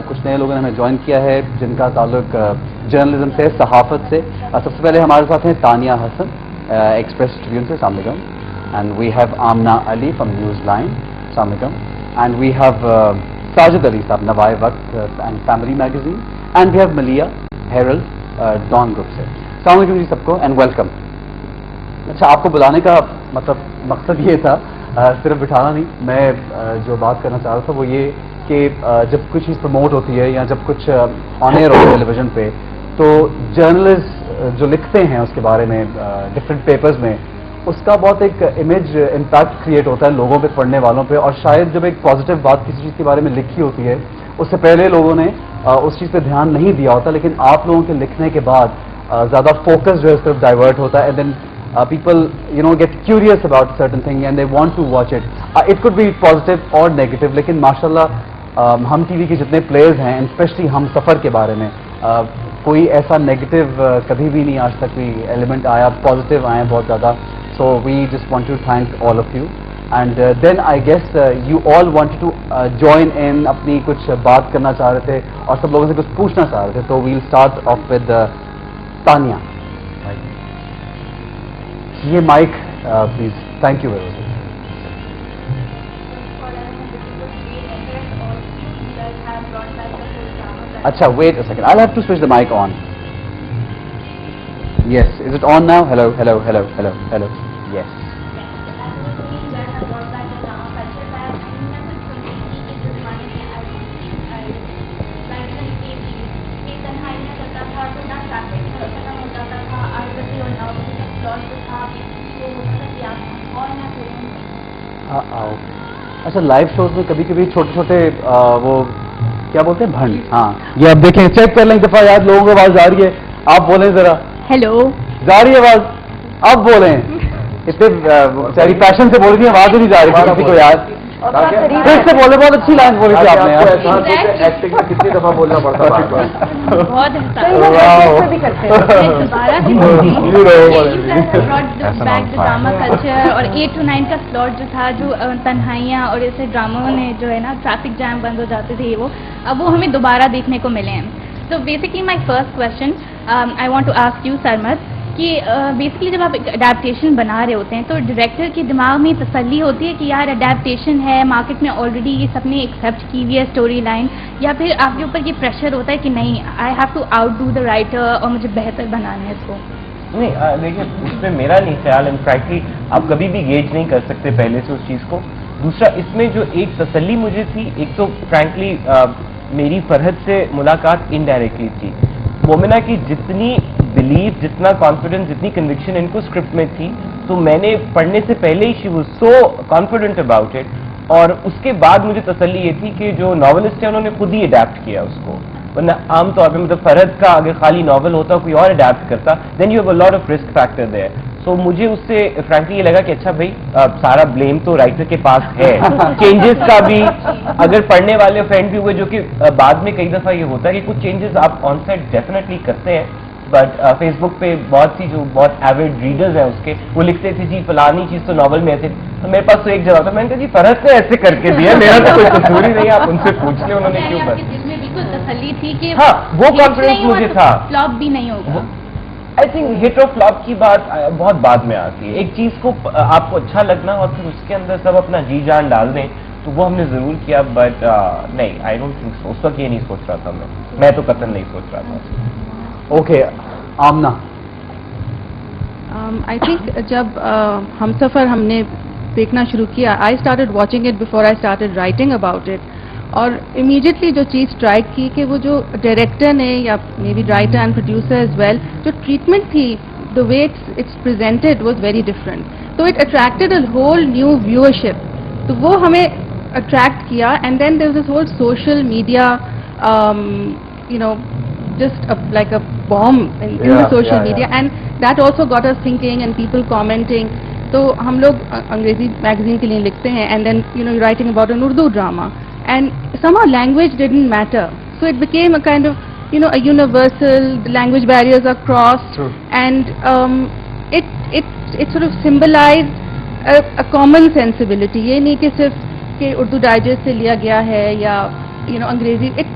کچھ نئے لوگوں نے ہمیں جوائن کیا ہے جن کا تعلق جرنلزم سے, صحافت سے. سب سے پہلے ہمارے ساتھ ہیں تانیہ حسن, ایکسپریس ٹریبیون سے. السلام علیکم. And we have Amna Ali from Newsline. السلام علیکم. And we have Sajid Ali صاحب, Nawai Waqt and family magazine. And we have Malia Herald Dawn group سے. السلام علیکم جی سب کو اینڈ ویلکم. اچھا, آپ کو بلانے کا مقصد یہ تھا, صرف بٹھانا نہیں. میں جو بات کرنا چاہ رہا تھا وہ یہ کہ جب کچھ چیز پروموٹ ہوتی ہے یا جب کچھ آن ایئر ہوتا ہے ٹیلی ویژن پہ, تو جرنلسٹ جو لکھتے ہیں اس کے بارے میں ڈفرینٹ پیپرز میں, اس کا بہت ایک امیج امپیکٹ کریٹ ہوتا ہے لوگوں پہ, پڑھنے والوں پہ. اور شاید جب ایک پازیٹیو بات کسی چیز کے بارے میں لکھی ہوتی ہے اس سے پہلے لوگوں نے اس چیز پہ دھیان نہیں دیا ہوتا, لیکن آپ لوگوں کے لکھنے کے بعد زیادہ فوکس جو ہے صرف ڈائیورٹ ہوتا ہے. And then people get curious about certain thing and they want to watch it. It could be positive or negative, لیکن ماشاءاللہ ہم ٹی وی کے جتنے پلیئرز ہیں, اسپیشلی ہم سفر کے بارے میں, کوئی ایسا نیگیٹو کبھی بھی نہیں آج تک کوئی ایلیمنٹ آیا, پازیٹیو آئے ہیں بہت زیادہ. So we just want to thank all of you. And then I guess you all wanted to join in, اپنی کچھ بات کرنا چاہ رہے تھے اور سب لوگوں سے کچھ پوچھنا چاہ رہے تھے. تو we'll start off with Tania. یہ mic please. Thank you very much. اچھا, wait a second, I have to switch the mic on. Yes, is it on now? Hello hello hello hello hello. Yes. اچھا, live shows میں کبھی کبھی چھوٹے چھوٹے وہ کیا بولتے ہیں, بھنڈ. ہاں, یہ آپ دیکھیں, چیک کر لیں ایک دفعہ. یار لوگوں کو آواز آ رہی ہے, آپ بولیں ذرا. ہیلو, جا رہی ہے آواز؟ آپ بولیں. اتنے ساری پیشن سے بول رہی ہیں, آواز ہی نہیں جا رہی کسی کو. یار پھر سے بولے, بہت اچھی لائن بولی تھی آپ نے. ایکٹنگ میں کتنی دفعہ بولنا پڑتا ہے. ڈرامہ کلچر اور 8 to 9 کا سلاٹ جو تھا, جو تنہائیاں اور ایسے ڈراموں نے جو ہے نا ٹریفک جام بند ہو جاتے تھے, وہ اب وہ ہمیں دوبارہ دیکھنے کو ملے ہیں. So basically my first question I want to ask you Sarmad کہ بیسکلی جب آپ اڈیپٹیشن بنا رہے ہوتے ہیں تو ڈائریکٹر کے دماغ میں تسلی ہوتی ہے کہ یار اڈیپٹیشن ہے, مارکیٹ میں آلریڈی یہ سب نے ایکسیپٹ کی ہوئی ہے اسٹوری لائن, یا پھر آپ کے اوپر یہ پریشر ہوتا ہے کہ نہیں, I have to outdo the writer اور مجھے بہتر بنانا ہے اس کو؟ نہیں, دیکھیے اس میں میرا نہیں خیال ہے. فرینکلی آپ کبھی بھی گیج نہیں کر سکتے پہلے سے اس چیز کو. دوسرا, اس میں جو ایک تسلی مجھے تھی, ایک تو فرینکلی میری فرحت سے ملاقات انڈائریکٹلی تھی. مومنہ کی جتنی بلیف, جتنا کانفیڈنس, جتنی کنوکشن ان کو اسکرپٹ میں تھی, تو میں نے پڑھنے سے پہلے ہی she was so confident about it. اور اس کے بعد مجھے تسلی یہ تھی کہ جو ناولسٹ ہیں انہوں نے خود ہی اڈیپٹ کیا اس کو. ورنہ عام طور پہ مطلب فرحت کا اگر خالی ناول ہوتا, کوئی اور اڈیپٹ کرتا, then you have a lot of risk factor there. سو مجھے اس سے فرینکلی یہ لگا کہ اچھا بھائی, سارا بلیم تو رائٹر کے پاس ہے. چینجز کا بھی اگر پڑھنے والے فرینڈ بھی ہوئے, جو کہ بعد میں کئی دفعہ یہ ہوتا ہے کہ کچھ چینجز آپ آن سیٹ ڈیفینیٹلی کرتے ہیں, بٹ فیس بک پہ بہت سی جو بہت ایوڈ ریڈرز ہیں اس کے, وہ لکھتے تھے جی فلانی چیز تو ناول میں ایسے. تو میرے پاس تو ایک جواب تھا, میں نے کہا جی فرحت نے ایسے کر کے دیا, میرا تو کوئی قصور ہی نہیں ہے, آپ ان سے پوچھ لیں انہوں نے کیوں کر. بالکل تسلی تھی کہ ہاں, وہ کانفیڈنس مجھے تھا. فلاپ بھی نہیں ہوگا. آئی تھنک ہٹ اور فلاپ کی بات بہت بعد میں آتی ہے. ایک چیز کو آپ کو اچھا لگنا اور پھر اس کے اندر سب اپنا جی جان ڈال دیں, تو وہ ہم نے ضرور کیا. بٹ نہیں, آئی ڈونٹ تھنک سو. اس وقت یہ نہیں سوچ رہا تھا میں تو قطعاً نہیں سوچ رہا تھا. اوکے, آمنہ. آئی تھنک جب ہم سفر ہم نے دیکھنا شروع کیا, I started watching it before I started writing about it. اور امیڈیٹلی جو چیز اسٹرائک کی کہ وہ جو ڈائریکٹر نے یا maybe writer and producer as well, جو ٹریٹمنٹ تھی, the way it's presented was very different. تو it attracted a whole new viewership. تو وہ ہمیں اٹریکٹ کیا. And then there was this whole social media, you know, just like a bomb in the social media, and that also got us thinking and people commenting. تو ہم لوگ انگریزی magazine کے لیے لکھتے ہیں, and then you know you're writing about an Urdu drama, and somehow language didn't matter, so it became a kind of you know a universal, the language barriers are crossed. True. And it sort of symbolized a common sensibility. یہ نہیں کہ صرف کہ Urdu digest سے لیا گیا ہے یا you know انگریزی, it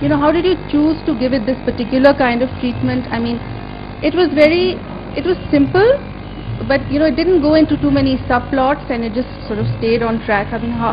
you know how did you choose to give it this particular kind of treatment? I mean, it was simple, but you know it didn't go into too many subplots and it just sort of stayed on track. I mean,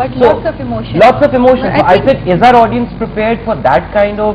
But lots of emotion. Lots of emotion. So I said, is our audience prepared for that kind of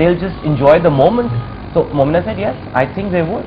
they'll just enjoy the moment? So Momina said, yes, I think they would.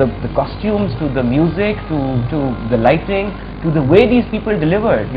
the costumes to the music to the lighting to the way these people delivered,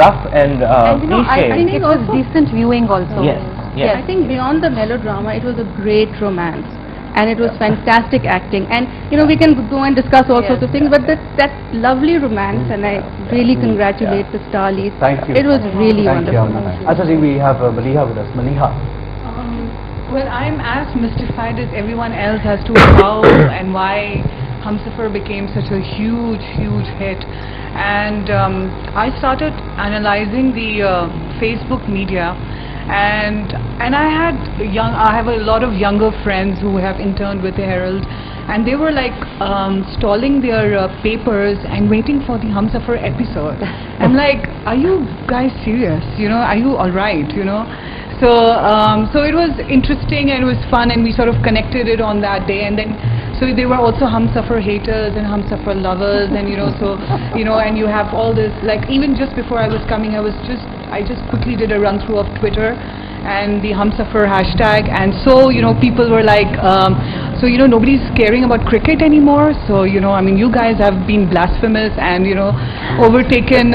rough and I think it was decent viewing also. Yes. I think beyond the melodrama, it was a great romance. And it was fantastic acting. And we can go and discuss all sorts of things, but that lovely romance, and I really congratulate the star lead. Thank you. It was really Thank wonderful. you. Acha ji, we have Maliha with us. Maliha. Well, I'm as mystified as everyone else as to how and why Humsafar became such a huge hit. And I started analyzing the Facebook media. And I have a lot of younger friends who have interned with the Herald, and they were like stalling their papers and waiting for the Humsafar episode. I'm like, are you guys serious? Are you all right? So it was interesting and it was fun, and we sort of connected it on that day. And then so there were also Humsafar haters and Humsafar lovers, and so and you have all this, like even just before I was coming, I just quickly did a run through of Twitter and the Humsafar hashtag, and so people were like, so nobody's caring about cricket anymore, so I mean you guys have been blasphemous and overtaken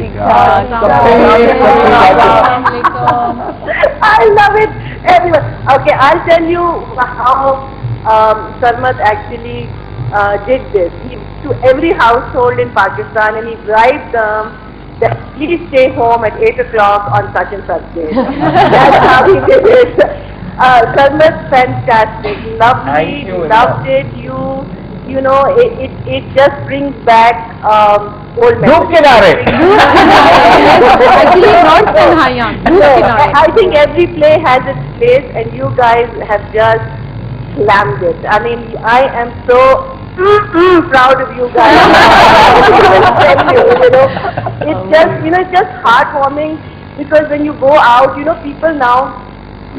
I love it, everyone. Okay, I'll tell you how Sarmad actually did this. He to every household in Pakistan, and he bribed them that please stay home at 8 o'clock on such and such day. That's how he did it. Sarmad, fantastic, lovely, loved it. It just brings back old memories. Actually, not Tanhaiyan. I think every play has its place, and you guys have just slammed it. I mean, I am so proud of you guys. It's just heartwarming, because when you go out, people now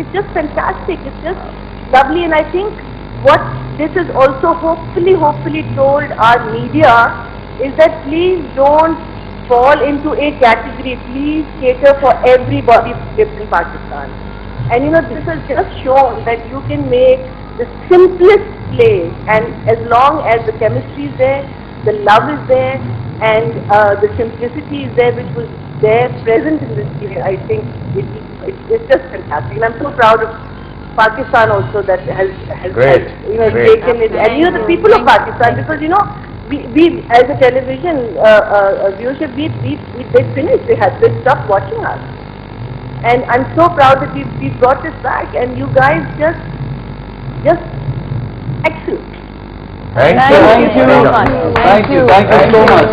it's just fantastic. It's just lovely, and I think what this is also hopefully told our media is that please don't fall into a category. Please cater for everybody who lives in Pakistan. And this has just shown that you can make the simplest play, and as long as the chemistry is there, the love is there, and the simplicity is there, which was there present in this play, I think it's just fantastic. And I'm so proud of Pakistan also that has taken it, and the people of Pakistan, because we as a television viewership, they finished, they stopped watching us, and I'm so proud that we brought this back, and you guys just Thank you so much.